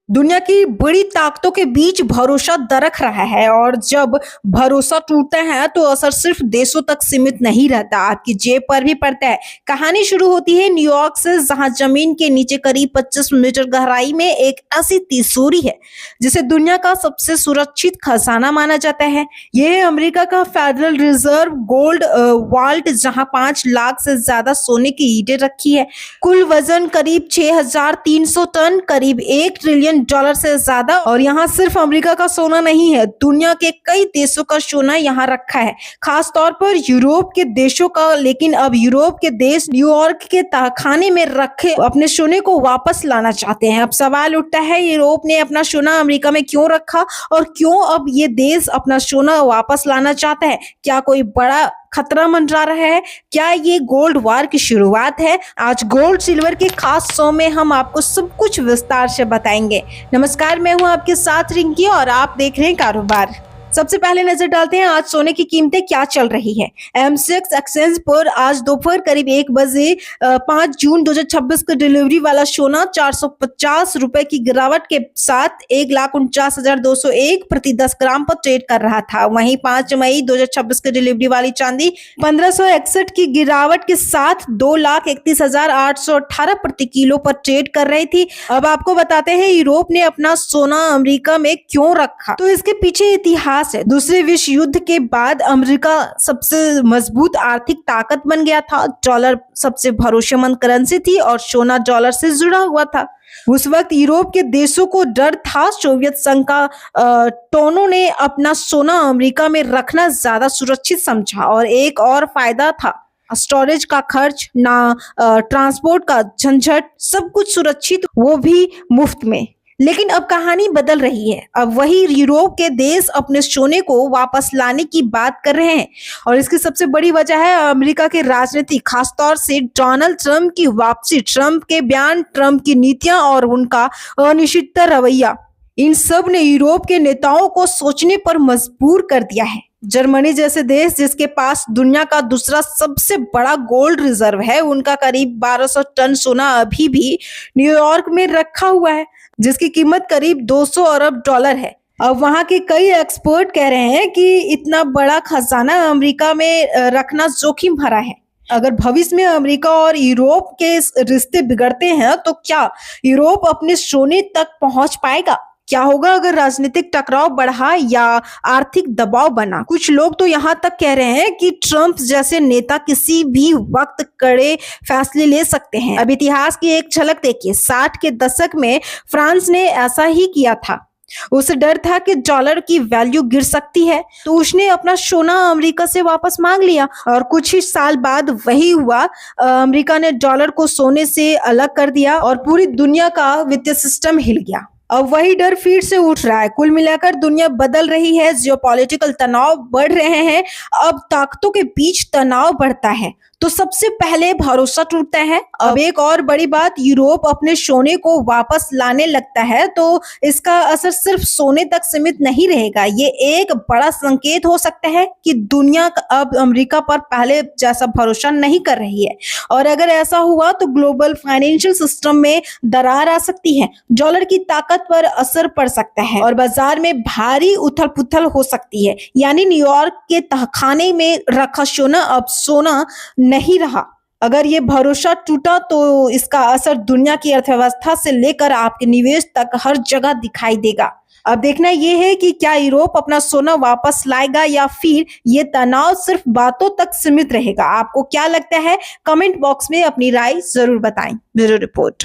दुनिया की बड़ी ताकतों के बीच भरोसा दरक रहा है और जब भरोसा टूटता है तो असर सिर्फ देशों तक सीमित नहीं रहता, आपकी जेब पर भी पड़ता है। कहानी शुरू होती है न्यूयॉर्क से, जहां जमीन के नीचे करीब 25 मीटर गहराई में एक ऐसी तिजोरी है जिसे दुनिया का सबसे सुरक्षित खजाना माना जाता है। यह है अमेरिका का फेडरल रिजर्व गोल्ड वाल्ट, जहां 5 लाख से ज्यादा सोने की ईंटें रखी है। कुल वजन करीब 6,300 टन, करीब 1 ट्रिलियन डॉलर से ज्यादा। और यहाँ सिर्फ अमेरिका का सोना नहीं है, दुनिया के कई देशों का सोना यहाँ रखा है, खास तौर पर यूरोप के देशों का। लेकिन अब यूरोप के देश न्यूयॉर्क के तहखाने में रखे अपने सोने को वापस लाना चाहते हैं। अब सवाल उठता है, यूरोप ने अपना सोना अमेरिका में क्यों रखा और क्यों अब ये देश अपना सोना वापस लाना चाहता है? क्या कोई बड़ा खतरा मंडरा रहा है? क्या ये गोल्ड वार की शुरुआत है? आज गोल्ड सिल्वर के खास शो में हम आपको सब कुछ विस्तार से बताएंगे। नमस्कार, मैं हूं आपके साथ रिंकी और आप देख रहे हैं कारोबार। सबसे पहले नजर डालते हैं आज सोने की कीमतें क्या चल रही है। एमसीएक्स एक्सचेंज पर आज दोपहर करीब 1 बजे 5 जून 2026 का डिलीवरी वाला सोना 450 रुपए की गिरावट के साथ 1,49,201 प्रति 10 ग्राम पर ट्रेड कर रहा था। वहीं 5 मई 2026 की डिलीवरी वाली चांदी 1561 की गिरावट के साथ 2,31,818 प्रति किलो पर ट्रेड कर रही थी। अब आपको बताते हैं यूरोप ने अपना सोना अमेरिका में क्यों रखा, तो इसके पीछे इतिहास है। दूसरे विश्व युद्ध के बाद अमेरिका सबसे मजबूत आर्थिक ताकत बन गया था। डॉलर सबसे भरोसेमंद करेंसी थी और सोना डॉलर से जुड़ा हुआ था। उस वक्त यूरोप के देशों को डर था सोवियत संघ का टोनों ने अपना सोना अमेरिका में रखना ज्यादा सुरक्षित समझा। और एक और फायदा था, स्टोरेज का खर्च ना, ट्रांसपोर्ट का झंझट, सब कुछ सुरक्षित, वो भी मुफ्त में। लेकिन अब कहानी बदल रही है। अब वही यूरोप के देश अपने सोने को वापस लाने की बात कर रहे हैं और इसकी सबसे बड़ी वजह है अमेरिका के राजनीति, खासतौर से डोनाल्ड ट्रंप की वापसी, ट्रंप के बयान, ट्रंप की नीतियां और उनका अनिश्चित रवैया। इन सब ने यूरोप के नेताओं को सोचने पर मजबूर कर दिया है। जर्मनी जैसे देश, जिसके पास दुनिया का दूसरा सबसे बड़ा गोल्ड रिजर्व है, उनका करीब 1200 टन सोना अभी भी न्यूयॉर्क में रखा हुआ है, जिसकी कीमत करीब 200 अरब डॉलर है। अब वहां के कई एक्सपर्ट कह रहे हैं कि इतना बड़ा खजाना अमेरिका में रखना जोखिम भरा है। अगर भविष्य में अमेरिका और यूरोप के रिश्ते बिगड़ते हैं तो क्या यूरोप अपने सोने तक पहुंच पाएगा? क्या होगा अगर राजनीतिक टकराव बढ़ा या आर्थिक दबाव बना? कुछ लोग तो यहाँ तक कह रहे हैं कि ट्रंप जैसे नेता किसी भी वक्त कड़े फैसले ले सकते हैं। अब इतिहास की एक झलक देखिए। 60 के दशक में फ्रांस ने ऐसा ही किया था। उसे डर था कि डॉलर की वैल्यू गिर सकती है, तो उसने अपना सोना अमेरिका से वापस मांग लिया और कुछ ही साल बाद वही हुआ। अमेरिका ने डॉलर को सोने से अलग कर दिया और पूरी दुनिया का वित्तीय सिस्टम हिल गया। अब वही डर फिर से उठ रहा है। कुल मिलाकर दुनिया बदल रही है, जियोपॉलिटिकल तनाव बढ़ रहे हैं। अब ताकतों के बीच तनाव बढ़ता है तो सबसे पहले भरोसा टूटता है। अब एक और बड़ी बात, यूरोप अपने सोने को वापस लाने लगता है तो इसका असर सिर्फ सोने तक सीमित नहीं रहेगा। ये एक बड़ा संकेत हो सकता है कि दुनिया अब अमेरिका पर पहले जैसा भरोसा नहीं कर रही है। और अगर ऐसा हुआ तो ग्लोबल फाइनेंशियल सिस्टम में दरार आ सकती है, डॉलर की ताकत पर असर पड़ सकता है और बाजार में भारी उथल पुथल हो सकती है। यानी न्यूयॉर्क के तहखाने में रखा सोना अब सोना नहीं रहा। अगर ये भरोसा टूटा तो इसका असर दुनिया की अर्थव्यवस्था से लेकर आपके निवेश तक हर जगह दिखाई देगा। अब देखना ये है कि क्या यूरोप अपना सोना वापस लाएगा या फिर ये तनाव सिर्फ बातों तक सीमित रहेगा। आपको क्या लगता है? कमेंट बॉक्स में अपनी राय जरूर बताएं। Bureau report.